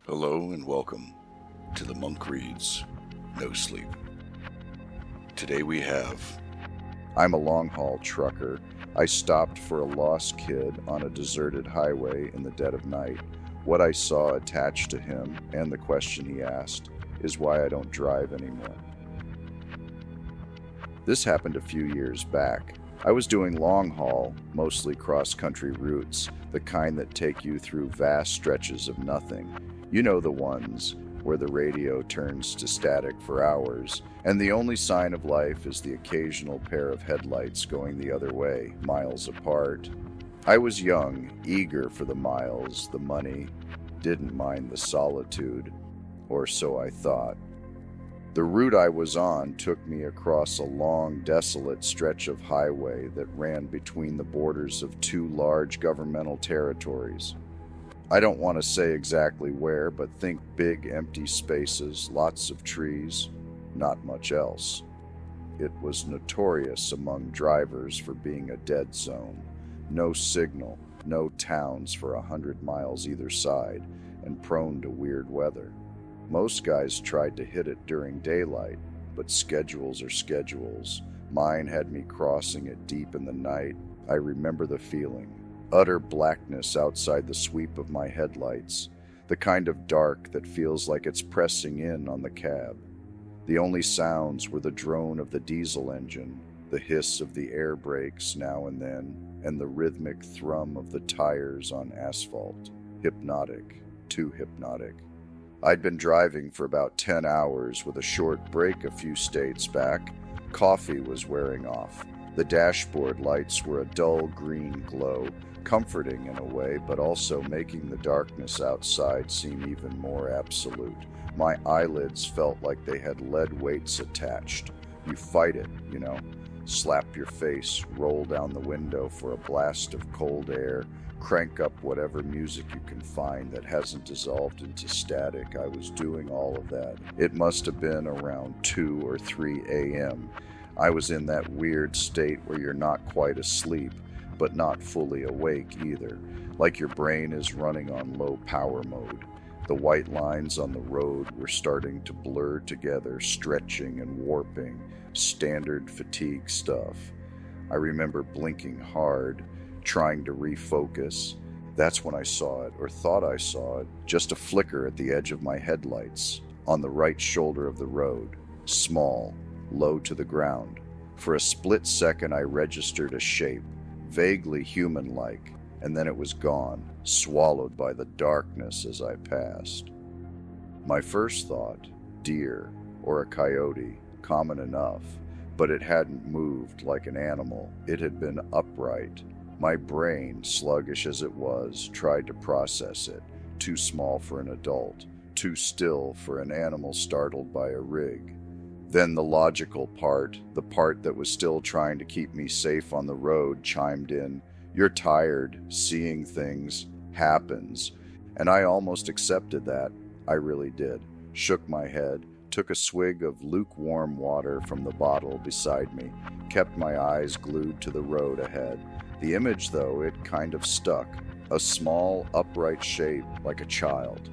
Hello and welcome to the Monk Reads No Sleep. Today we have I'm a long-haul trucker. I stopped for a lost kid on a deserted highway in the dead of night. What I saw attached to him and the question he asked is why I don't drive anymore. This happened a few years back. I was doing long-haul, mostly cross-country routes, the kind that take you through vast stretches of nothing. You know, the ones where the radio turns to static for hours, and the only sign of life is the occasional pair of headlights going the other way, miles apart. I was young, eager for the miles, the money, didn't mind the solitude, or so I thought. The route I was on took me across a long, desolate stretch of highway that ran between the borders of two large governmental territories. I don't want to say exactly where, but think big empty spaces, lots of trees, not much else. It was notorious among drivers for being a dead zone. No signal, no towns for 100 miles either side, and prone to weird weather. Most guys tried to hit it during daylight, but schedules are schedules. Mine had me crossing it deep in the night. I remember the feeling. Utter blackness outside the sweep of my headlights, the kind of dark that feels like it's pressing in on the cab. The only sounds were the drone of the diesel engine, the hiss of the air brakes now and then, and the rhythmic thrum of the tires on asphalt. Hypnotic, too hypnotic. I'd been driving for about 10 hours with a short break a few states back. Coffee was wearing off. The dashboard lights were a dull green glow, comforting in a way, but also making the darkness outside seem even more absolute. My eyelids felt like they had lead weights attached. You fight it, you know. Slap your face, roll down the window for a blast of cold air, crank up whatever music you can find that hasn't dissolved into static. I was doing all of that. It must have been around 2 or 3 a.m. I was in that weird state where you're not quite asleep, but not fully awake either, like your brain is running on low power mode. The white lines on the road were starting to blur together, stretching and warping, standard fatigue stuff. I remember blinking hard, trying to refocus. That's when I saw it, or thought I saw it, just a flicker at the edge of my headlights, on the right shoulder of the road, small, low to the ground. For a split second I registered a shape, vaguely human-like, and then it was gone, swallowed by the darkness as I passed. My first thought, deer or a coyote, common enough, but it hadn't moved like an animal. It had been upright. My brain, sluggish as it was, tried to process it, too small for an adult, too still for an animal startled by a rig. Then the logical part, the part that was still trying to keep me safe on the road, chimed in. You're tired, seeing things, happens. And I almost accepted that. I really did. Shook my head, took a swig of lukewarm water from the bottle beside me, kept my eyes glued to the road ahead. The image, though, it kind of stuck. A small, upright shape, like a child.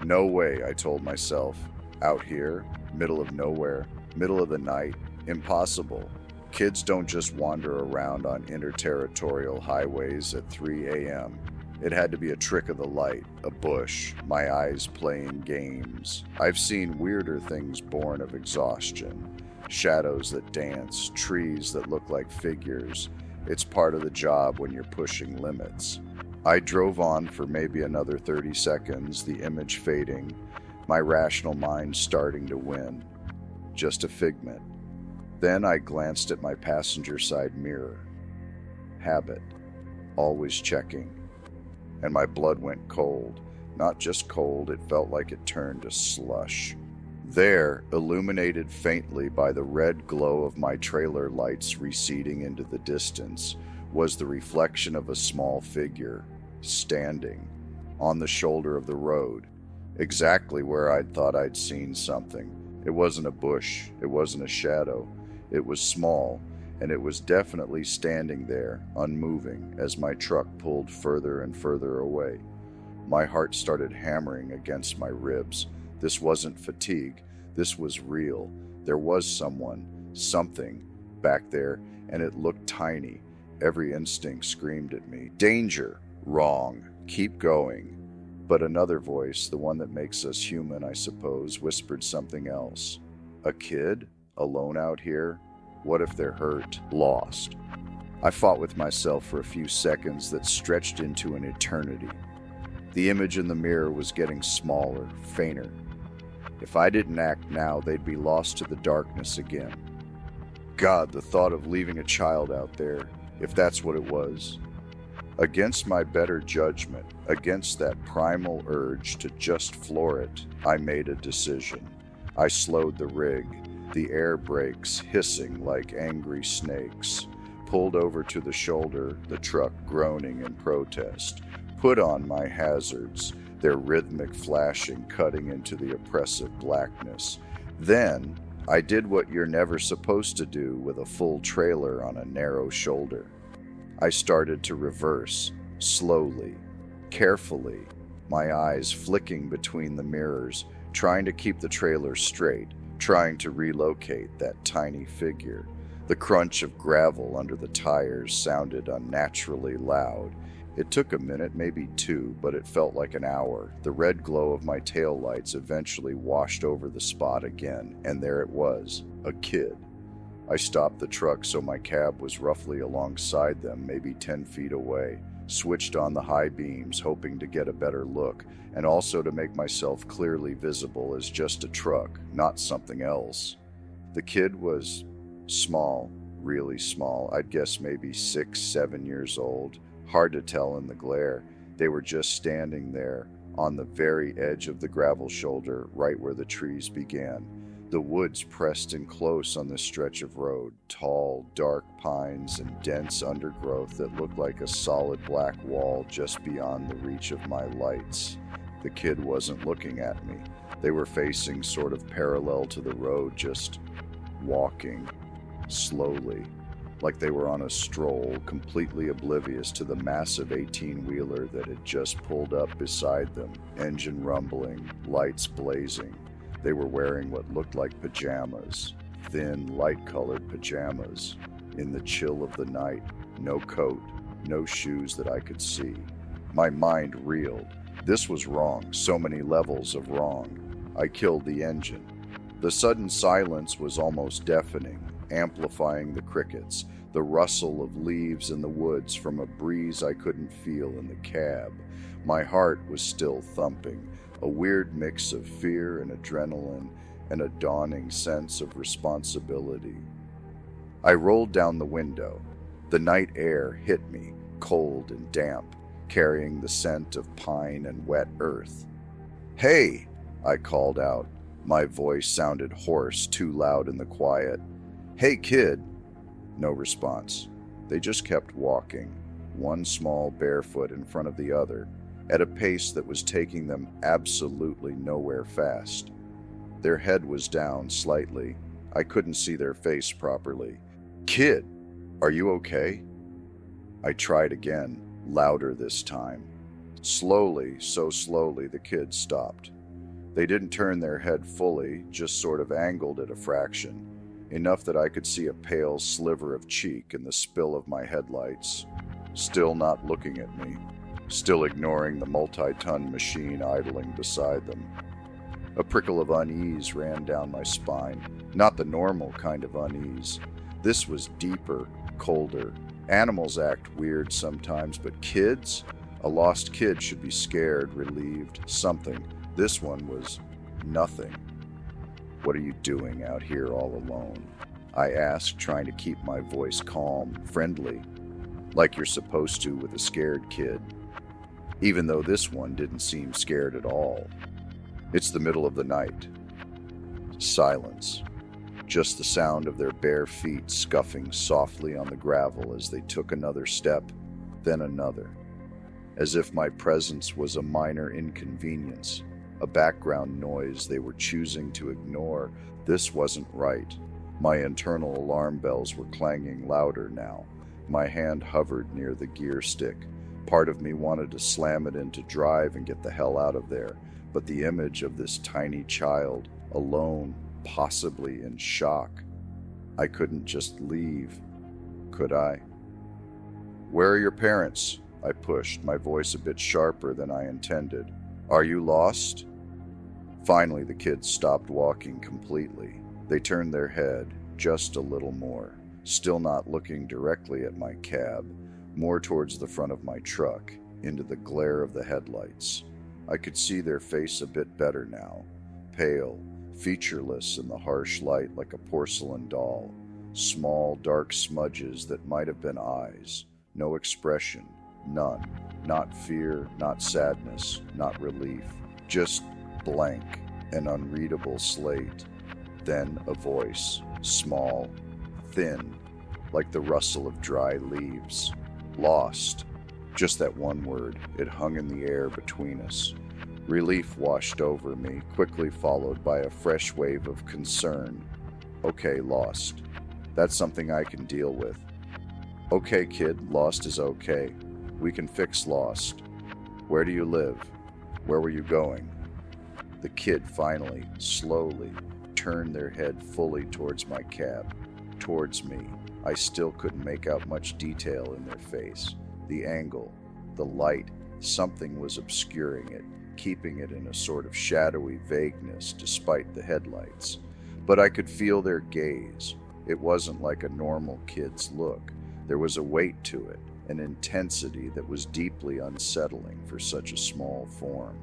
No way, I told myself. Out here, middle of nowhere, middle of the night, impossible. Kids don't just wander around on interterritorial highways at 3 a.m. It had to be a trick of the light, a bush, my eyes playing games. I've seen weirder things born of exhaustion. Shadows that dance, trees that look like figures. It's part of the job when you're pushing limits. I drove on for maybe another 30 seconds, the image fading, my rational mind starting to win. Just a figment. Then I glanced at my passenger side mirror. Habit. Always checking. And my blood went cold. Not just cold, it felt like it turned to slush. There, illuminated faintly by the red glow of my trailer lights receding into the distance, was the reflection of a small figure, standing, on the shoulder of the road, exactly where I'd thought I'd seen something. It wasn't a bush, it wasn't a shadow. It was small, and it was definitely standing there, unmoving, as my truck pulled further and further away. My heart started hammering against my ribs. This wasn't fatigue. This was real. There was someone, something, back there, and it looked tiny. Every instinct screamed at me. Danger! Wrong. Keep going. But another voice, the one that makes us human, I suppose, whispered something else. A kid? Alone out here? What if they're hurt? Lost? I fought with myself for a few seconds that stretched into an eternity. The image in the mirror was getting smaller, fainter. If I didn't act now, they'd be lost to the darkness again. God, the thought of leaving a child out there, if that's what it was. Against my better judgment, against that primal urge to just floor it, I made a decision. I slowed the rig, the air brakes hissing like angry snakes, pulled over to the shoulder, the truck groaning in protest, put on my hazards, their rhythmic flashing cutting into the oppressive blackness. Then I did what you're never supposed to do with a full trailer on a narrow shoulder. I started to reverse, slowly, carefully, my eyes flicking between the mirrors, trying to keep the trailer straight, trying to relocate that tiny figure. The crunch of gravel under the tires sounded unnaturally loud. It took a minute, maybe two, but it felt like an hour. The red glow of my taillights eventually washed over the spot again, and there it was, a kid. I stopped the truck so my cab was roughly alongside them, maybe 10 feet away, switched on the high beams, hoping to get a better look, and also to make myself clearly visible as just a truck, not something else. The kid was small, really small. I'd guess maybe 6, 7 years old. Hard to tell in the glare. They were just standing there, on the very edge of the gravel shoulder, right where the trees began. The woods pressed in close on this stretch of road, tall, dark pines and dense undergrowth that looked like a solid black wall just beyond the reach of my lights. The kid wasn't looking at me. They were facing sort of parallel to the road, just walking, slowly, like they were on a stroll, completely oblivious to the massive 18-wheeler that had just pulled up beside them, engine rumbling, lights blazing. They were wearing what looked like pajamas, thin, light-colored pajamas. In the chill of the night, no coat, no shoes that I could see. My mind reeled. This was wrong, so many levels of wrong. I killed the engine. The sudden silence was almost deafening, amplifying the crickets, the rustle of leaves in the woods from a breeze I couldn't feel in the cab. My heart was still thumping, a weird mix of fear and adrenaline and a dawning sense of responsibility. I rolled down the window. The night air hit me, cold and damp, carrying the scent of pine and wet earth. "Hey!" I called out. My voice sounded hoarse, too loud in the quiet. "Hey, kid!" No response. They just kept walking, one small bare foot in front of the other, at a pace that was taking them absolutely nowhere fast. Their head was down slightly. I couldn't see their face properly. "Kid, are you okay?" I tried again, louder this time. Slowly, so slowly, the kid stopped. They didn't turn their head fully, just sort of angled at a fraction, enough that I could see a pale sliver of cheek in the spill of my headlights. Still not looking at me. Still ignoring the multi-ton machine idling beside them. A prickle of unease ran down my spine, not the normal kind of unease. This was deeper, colder. Animals act weird sometimes, but kids? A lost kid should be scared, relieved, something. This one was nothing. "What are you doing out here all alone?" I asked, trying to keep my voice calm, friendly, like you're supposed to with a scared kid. Even though this one didn't seem scared at all. It's the middle of the night. Silence. Just the sound of their bare feet scuffing softly on the gravel as they took another step, then another. As if my presence was a minor inconvenience, a background noise they were choosing to ignore. This wasn't right. My internal alarm bells were clanging louder now. My hand hovered near the gear stick, Part of me wanted to slam it into drive and get the hell out of there, but the image of this tiny child, alone, possibly in shock. I couldn't just leave, could I? "Where are your parents?" I pushed, my voice a bit sharper than I intended. "Are you lost?" Finally, the kids stopped walking completely. They turned their head just a little more, still not looking directly at my cab, more towards the front of my truck, into the glare of the headlights. I could see their face a bit better now, pale, featureless in the harsh light like a porcelain doll, small dark smudges that might have been eyes, no expression, none, not fear, not sadness, not relief, just blank, an unreadable slate. Then a voice, small, thin, like the rustle of dry leaves. "Lost." Just that one word, it hung in the air between us. Relief washed over me, quickly followed by a fresh wave of concern. "Okay, lost. That's something I can deal with." "Okay, kid, lost is okay. We can fix lost. Where do you live? Where were you going?" The kid finally, slowly, turned their head fully towards my cab, towards me. I still couldn't make out much detail in their face. The angle, the light, something was obscuring it, keeping it in a sort of shadowy vagueness despite the headlights. But I could feel their gaze. It wasn't like a normal kid's look. There was a weight to it, an intensity that was deeply unsettling for such a small form.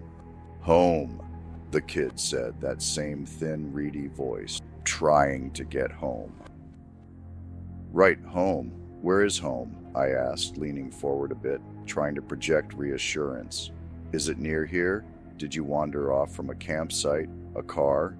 "Home," the kid said, that same thin, reedy voice, "trying to get home." "Right, home. Where is home?" I asked, leaning forward a bit, trying to project reassurance. "Is it near here? Did you wander off from a campsite? A car?"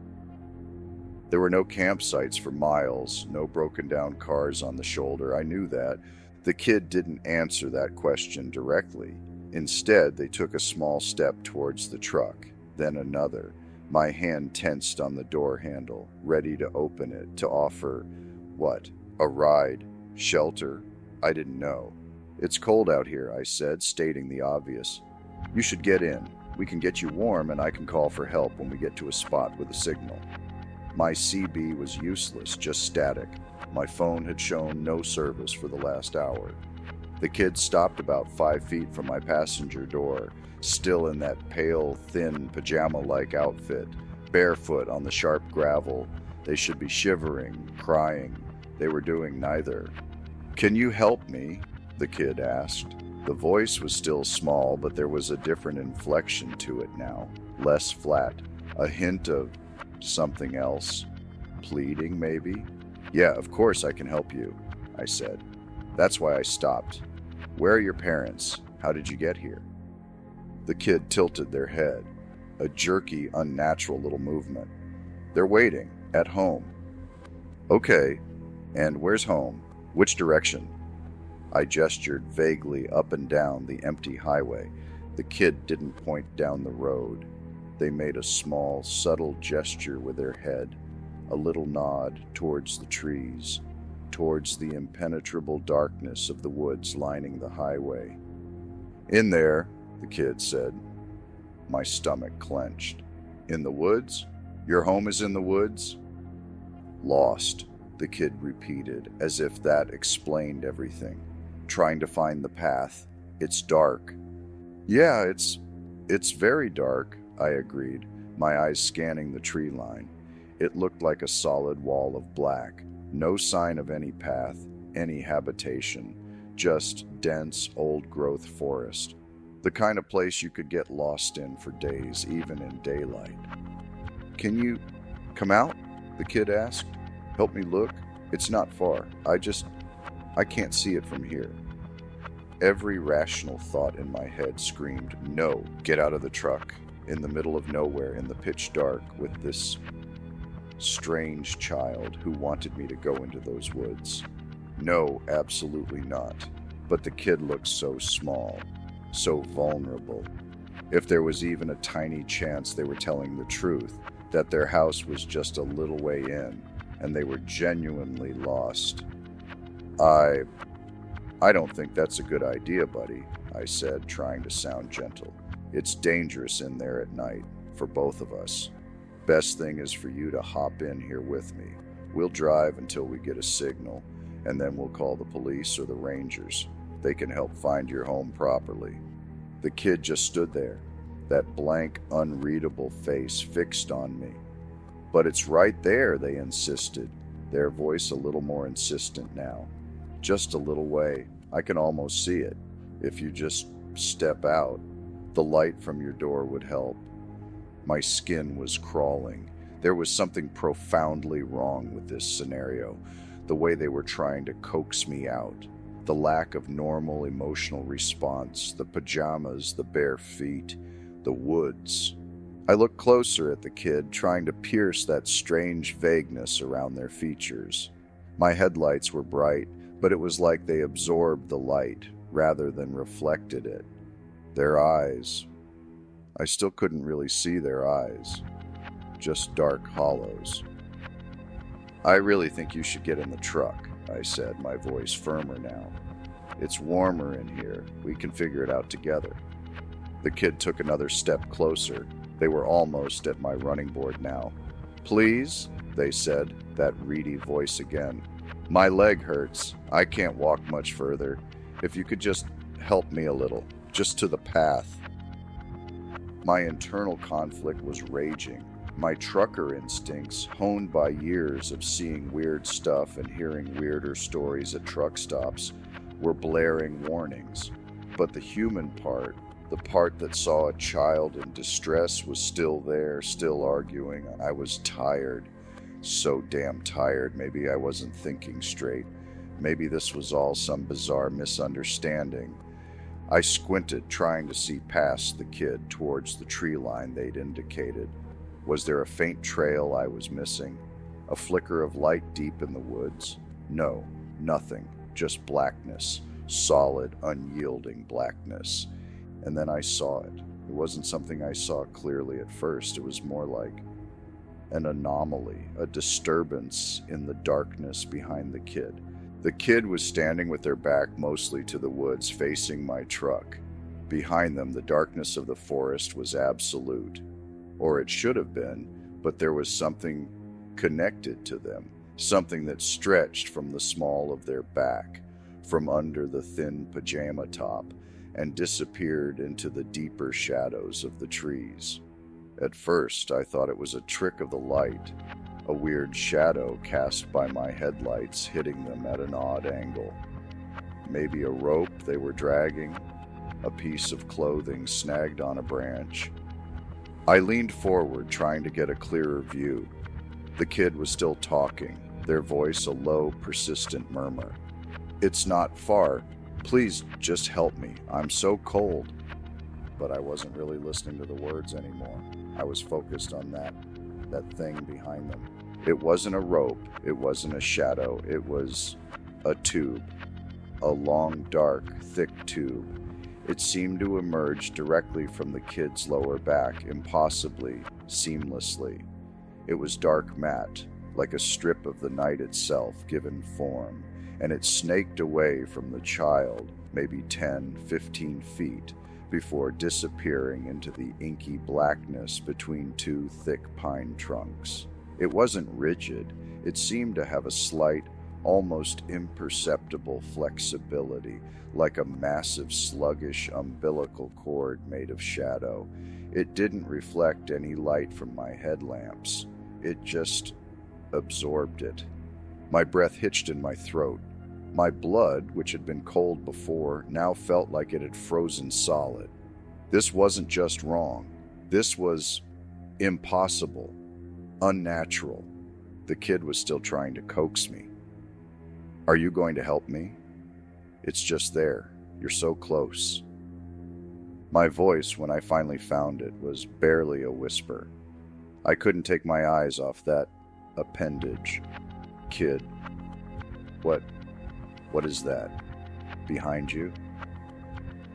There were no campsites for miles, no broken down cars on the shoulder. I knew that. The kid didn't answer that question directly. Instead, they took a small step towards the truck, then another. My hand tensed on the door handle, ready to open it, to offer, what? A ride? Shelter? I didn't know. "It's cold out here," I said, stating the obvious. "You should get in. We can get you warm and I can call for help when we get to a spot with a signal." My CB was useless, just static. My phone had shown no service for the last hour. The kid stopped about 5 feet from my passenger door, still in that pale, thin, pajama-like outfit, barefoot on the sharp gravel. They should be shivering, crying. They were doing neither. "Can you help me?" the kid asked. The voice was still small, but there was a different inflection to it now, less flat, a hint of something else. Pleading, maybe? "Yeah, of course I can help you," I said. "That's why I stopped. Where are your parents? How did you get here?" The kid tilted their head, a jerky, unnatural little movement. "They're waiting, at home." "Okay, and where's home? Which direction?" I gestured vaguely up and down the empty highway. The kid didn't point down the road. They made a small, subtle gesture with their head, a little nod towards the trees, towards the impenetrable darkness of the woods lining the highway. "In there," the kid said. My stomach clenched. "In the woods? Your home is in the woods?" "Lost," the kid repeated, as if that explained everything. "Trying to find the path. It's dark." "Yeah, it's very dark," I agreed, my eyes scanning the tree line. It looked like a solid wall of black, no sign of any path, any habitation, just dense, old-growth forest. The kind of place you could get lost in for days, even in daylight. "Can you come out?" the kid asked. "Help me look? It's not far. I can't see it from here." Every rational thought in my head screamed, "No, get out of the truck." In the middle of nowhere, in the pitch dark, with this strange child who wanted me to go into those woods. No, absolutely not. But the kid looked so small, so vulnerable. If there was even a tiny chance they were telling the truth, that their house was just a little way in, and they were genuinely lost. "I don't think that's a good idea, buddy," I said, trying to sound gentle. "It's dangerous in there at night, for both of us. Best thing is for you to hop in here with me. We'll drive until we get a signal, and then we'll call the police or the rangers. They can help find your home properly." The kid just stood there, that blank, unreadable face fixed on me. "But it's right there," they insisted, their voice a little more insistent now. "Just a little way. I can almost see it. If you just step out, the light from your door would help." My skin was crawling. There was something profoundly wrong with this scenario, the way they were trying to coax me out. The lack of normal emotional response, the pajamas, the bare feet, the woods. I looked closer at the kid, trying to pierce that strange vagueness around their features. My headlights were bright, but it was like they absorbed the light rather than reflected it. Their eyes. I still couldn't really see their eyes. Just dark hollows. "I really think you should get in the truck," I said, my voice firmer now. "It's warmer in here. We can figure it out together." The kid took another step closer. They were almost at my running board now. "Please," they said, that reedy voice again. "My leg hurts. I can't walk much further. If you could just help me a little, just to the path." My internal conflict was raging. My trucker instincts, honed by years of seeing weird stuff and hearing weirder stories at truck stops, were blaring warnings. But the human part, the part that saw a child in distress, was still there, still arguing. I was tired. So damn tired. Maybe I wasn't thinking straight. Maybe this was all some bizarre misunderstanding. I squinted, trying to see past the kid towards the tree line they'd indicated. Was there a faint trail I was missing? A flicker of light deep in the woods? No, nothing. Just blackness. Solid, unyielding blackness. And then I saw it. It wasn't something I saw clearly at first. It was more like an anomaly, a disturbance in the darkness behind the kid. The kid was standing with their back mostly to the woods, facing my truck. Behind them, the darkness of the forest was absolute. Or it should have been, but there was something connected to them, something that stretched from the small of their back, from under the thin pajama top, and disappeared into the deeper shadows of the trees. At first, I thought it was a trick of the light, a weird shadow cast by my headlights hitting them at an odd angle. Maybe a rope they were dragging, a piece of clothing snagged on a branch. I leaned forward, trying to get a clearer view. The kid was still talking, their voice a low, persistent murmur. "It's not far. Please just help me. I'm so cold." But I wasn't really listening to the words anymore. I was focused on that thing behind them. It wasn't a rope. It wasn't a shadow. It was a tube. A long, dark, thick tube. It seemed to emerge directly from the kid's lower back, impossibly, seamlessly. It was dark matte, like a strip of the night itself given form, and it snaked away from the child, maybe 10, 15 feet, before disappearing into the inky blackness between two thick pine trunks. It wasn't rigid. It seemed to have a slight, almost imperceptible flexibility, like a massive sluggish umbilical cord made of shadow. It didn't reflect any light from my headlamps. It just absorbed it. My breath hitched in my throat. My blood, which had been cold before, now felt like it had frozen solid. This wasn't just wrong. This was impossible, unnatural. The kid was still trying to coax me. "Are you going to help me? It's just there. You're so close." My voice, when I finally found it, was barely a whisper. I couldn't take my eyes off that appendage. "Kid, what is that? Behind you?"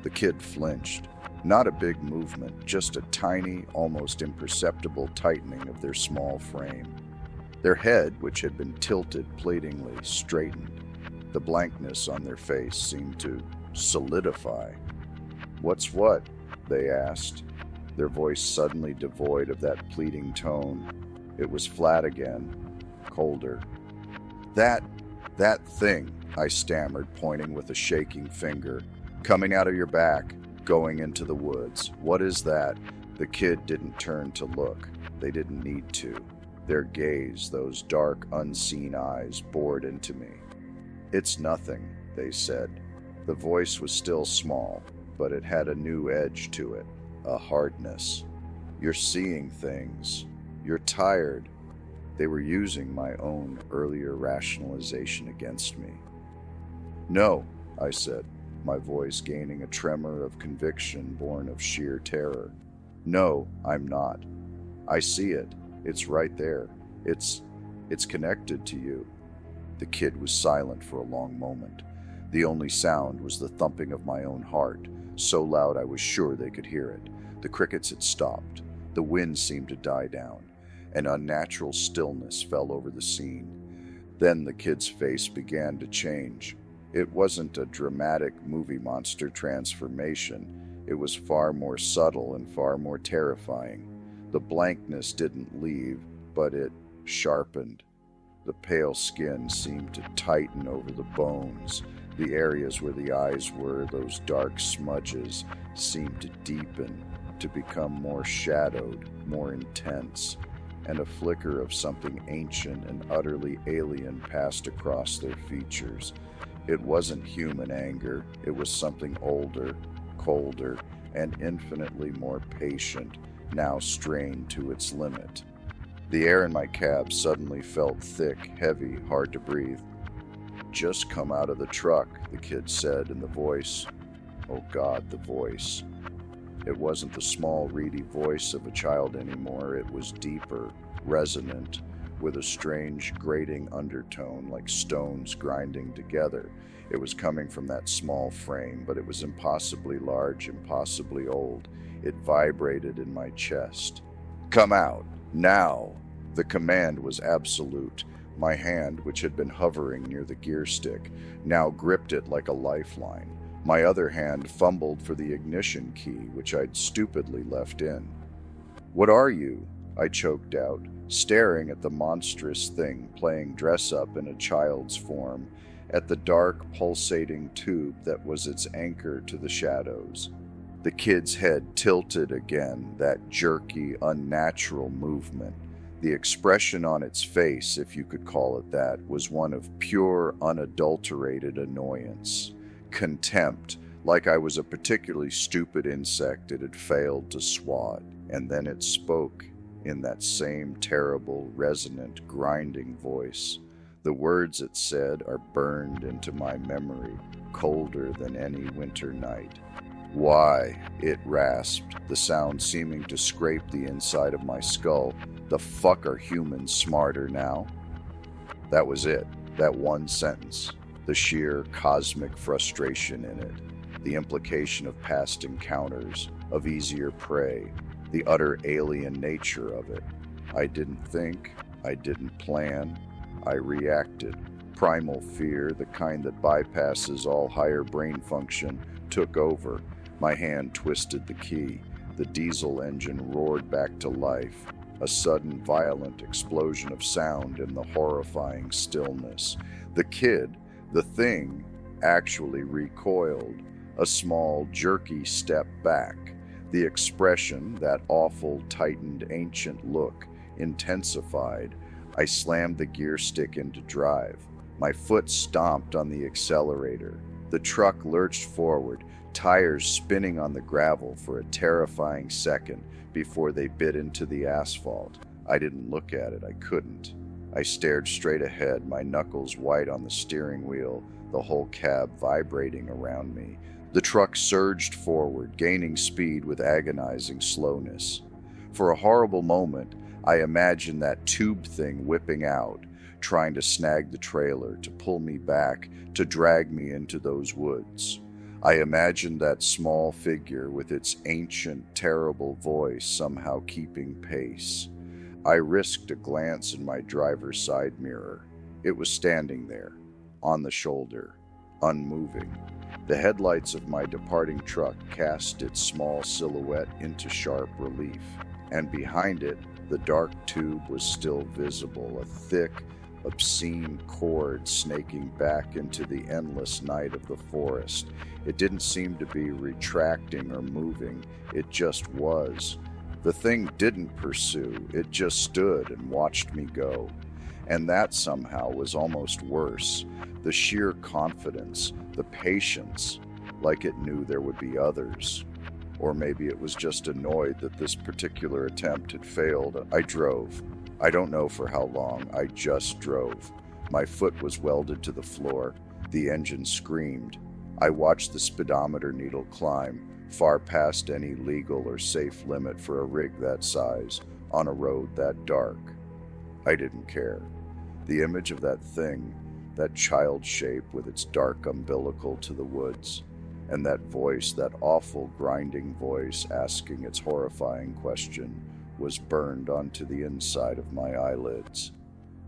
The kid flinched. Not a big movement, just a tiny, almost imperceptible tightening of their small frame. Their head, which had been tilted pleadingly, straightened. The blankness on their face seemed to solidify. "What's what?" they asked, their voice suddenly devoid of that pleading tone. It was flat again, colder. That thing," I stammered, pointing with a shaking finger. "Coming out of your back, going into the woods. What is that?" The kid didn't turn to look. They didn't need to. Their gaze, those dark, unseen eyes, bored into me. "It's nothing," they said. The voice was still small, but it had a new edge to it, a hardness. "You're seeing things. You're tired." They were using my own earlier rationalization against me. "No," I said, my voice gaining a tremor of conviction born of sheer terror. "No, I'm not. I see it. It's right there. It's connected to you." The kid was silent for a long moment. The only sound was the thumping of my own heart, so loud I was sure they could hear it. The crickets had stopped. The wind seemed to die down. An unnatural stillness fell over the scene. Then the kid's face began to change. It wasn't a dramatic movie monster transformation. It was far more subtle and far more terrifying. The blankness didn't leave, but it sharpened. The pale skin seemed to tighten over the bones. The areas where the eyes were, those dark smudges, seemed to deepen, to become more shadowed, more intense, and a flicker of something ancient and utterly alien passed across their features. It wasn't human anger. It was something older, colder, and infinitely more patient, now strained to its limit. The air in my cab suddenly felt thick, heavy, hard to breathe. "Just come out of the truck," the kid said, and the voice, oh God, the voice. It wasn't the small, reedy voice of a child anymore. It was deeper, resonant, with a strange, grating undertone like stones grinding together. It was coming from that small frame, but it was impossibly large, impossibly old. It vibrated in my chest. "Come out, now!" The command was absolute. My hand, which had been hovering near the gear stick, now gripped it like a lifeline. My other hand fumbled for the ignition key, which I'd stupidly left in. "What are you?" I choked out, staring at the monstrous thing playing dress-up in a child's form, at the dark, pulsating tube that was its anchor to the shadows. The kid's head tilted again, that jerky, unnatural movement. The expression on its face, if you could call it that, was one of pure, unadulterated annoyance. Contempt, like I was a particularly stupid insect it had failed to swat. And then it spoke, in that same terrible, resonant, grinding voice. The words it said are burned into my memory, colder than any winter night. "Why?" it rasped, the sound seeming to scrape the inside of my skull. "The fuck are humans smarter now?" That was it, that one sentence. The sheer cosmic frustration in it, the implication of past encounters, of easier prey, the utter alien nature of it. I didn't think, I didn't plan, I reacted. Primal fear, the kind that bypasses all higher brain function, took over. My hand twisted the key. The diesel engine roared back to life. A sudden, violent explosion of sound in the horrifying stillness. The kid, the thing, actually recoiled. A small, jerky step back. The expression, that awful, tightened, ancient look, intensified. I slammed the gear stick into drive. My foot stomped on the accelerator. The truck lurched forward, tires spinning on the gravel for a terrifying second before they bit into the asphalt. I didn't look at it. I couldn't. I stared straight ahead, my knuckles white on the steering wheel, the whole cab vibrating around me. The truck surged forward, gaining speed with agonizing slowness. For a horrible moment, I imagined that tube thing whipping out, trying to snag the trailer, to pull me back, to drag me into those woods. I imagined that small figure with its ancient, terrible voice somehow keeping pace. I risked a glance in my driver's side mirror. It was standing there, on the shoulder, unmoving. The headlights of my departing truck cast its small silhouette into sharp relief, and behind it, the dark tube was still visible, a thick, obscene cord snaking back into the endless night of the forest. It didn't seem to be retracting or moving, it just was. The thing didn't pursue, it just stood and watched me go. And that somehow was almost worse. The sheer confidence, the patience, like it knew there would be others. Or maybe it was just annoyed that this particular attempt had failed. I drove. I don't know for how long, I just drove. My foot was welded to the floor. The engine screamed. I watched the speedometer needle climb, far past any legal or safe limit for a rig that size, on a road that dark. I didn't care. The image of that thing, that child shape with its dark umbilical to the woods, and that voice, that awful grinding voice asking its horrifying question, was burned onto the inside of my eyelids.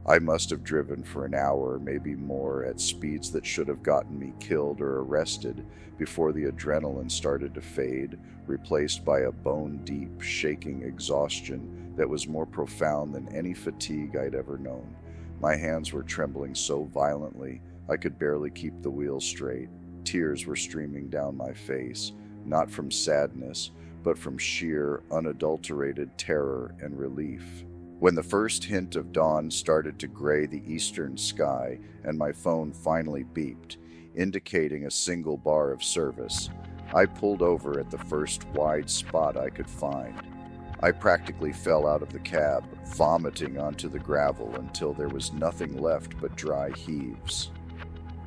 I must have driven for an hour, maybe more, at speeds that should have gotten me killed or arrested before the adrenaline started to fade, replaced by a bone-deep, shaking exhaustion that was more profound than any fatigue I'd ever known. My hands were trembling so violently I could barely keep the wheel straight. Tears were streaming down my face, not from sadness, but from sheer, unadulterated terror and relief. When the first hint of dawn started to gray the eastern sky and my phone finally beeped, indicating a single bar of service, I pulled over at the first wide spot I could find. I practically fell out of the cab, vomiting onto the gravel until there was nothing left but dry heaves.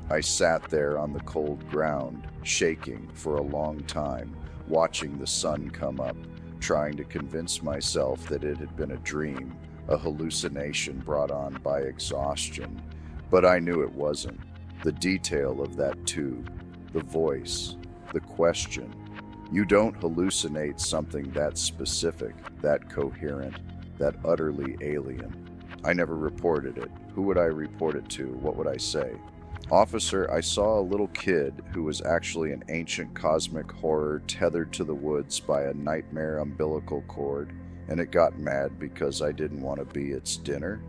I sat there on the cold ground, shaking for a long time, watching the sun come up, trying to convince myself that it had been a dream, a hallucination brought on by exhaustion. But I knew it wasn't. The detail of that tube, the voice, the question. You don't hallucinate something that specific, that coherent, that utterly alien. I never reported it. Who would I report it to? What would I say? Officer, I saw a little kid who was actually an ancient cosmic horror tethered to the woods by a nightmare umbilical cord, and it got mad because I didn't want to be its dinner.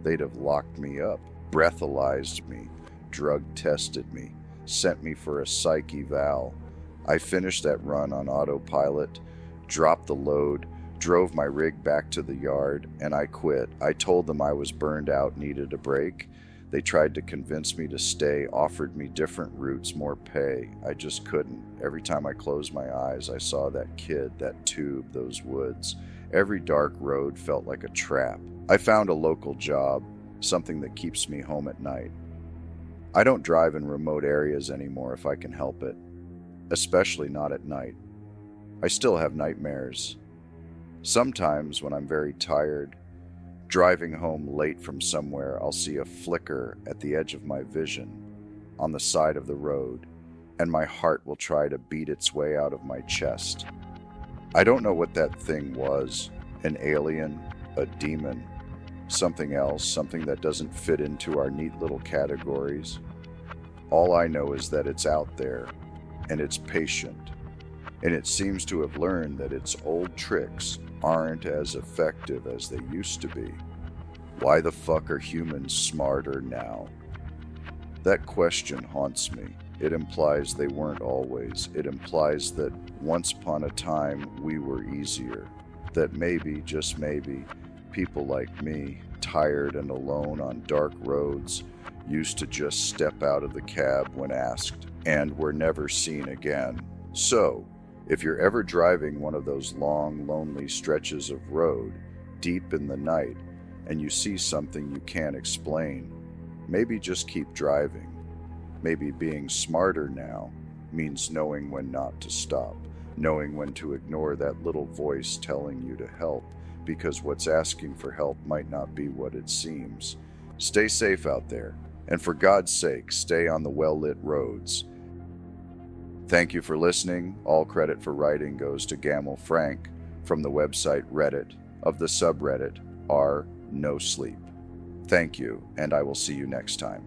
They'd have locked me up, breathalyzed me, drug tested me, sent me for a psych eval. I finished that run on autopilot, dropped the load, drove my rig back to the yard, and I quit. I told them I was burned out, needed a break. They tried to convince me to stay, offered me different routes, more pay. I just couldn't. Every time I closed my eyes, I saw that kid, that tube, those woods. Every dark road felt like a trap. I found a local job, something that keeps me home at night. I don't drive in remote areas anymore if I can help it, especially not at night. I still have nightmares. Sometimes when I'm very tired, driving home late from somewhere, I'll see a flicker at the edge of my vision on the side of the road, and my heart will try to beat its way out of my chest. I don't know what that thing was, an alien, a demon, something else, something that doesn't fit into our neat little categories. All I know is that it's out there, and it's patient, and it seems to have learned that its old tricks aren't as effective as they used to be. Why the fuck are humans smarter now? That question haunts me. It implies they weren't always. It implies that once upon a time we were easier. That maybe, just maybe, people like me, tired and alone on dark roads, used to just step out of the cab when asked, and were never seen again. So, if you're ever driving one of those long, lonely stretches of road, deep in the night, and you see something you can't explain, maybe just keep driving. Maybe being smarter now means knowing when not to stop, knowing when to ignore that little voice telling you to help, because what's asking for help might not be what it seems. Stay safe out there, and for God's sake, stay on the well-lit roads. Thank you for listening. All credit for writing goes to Gamalfrank from the website Reddit of the subreddit r/no sleep. Thank you, and I will see you next time.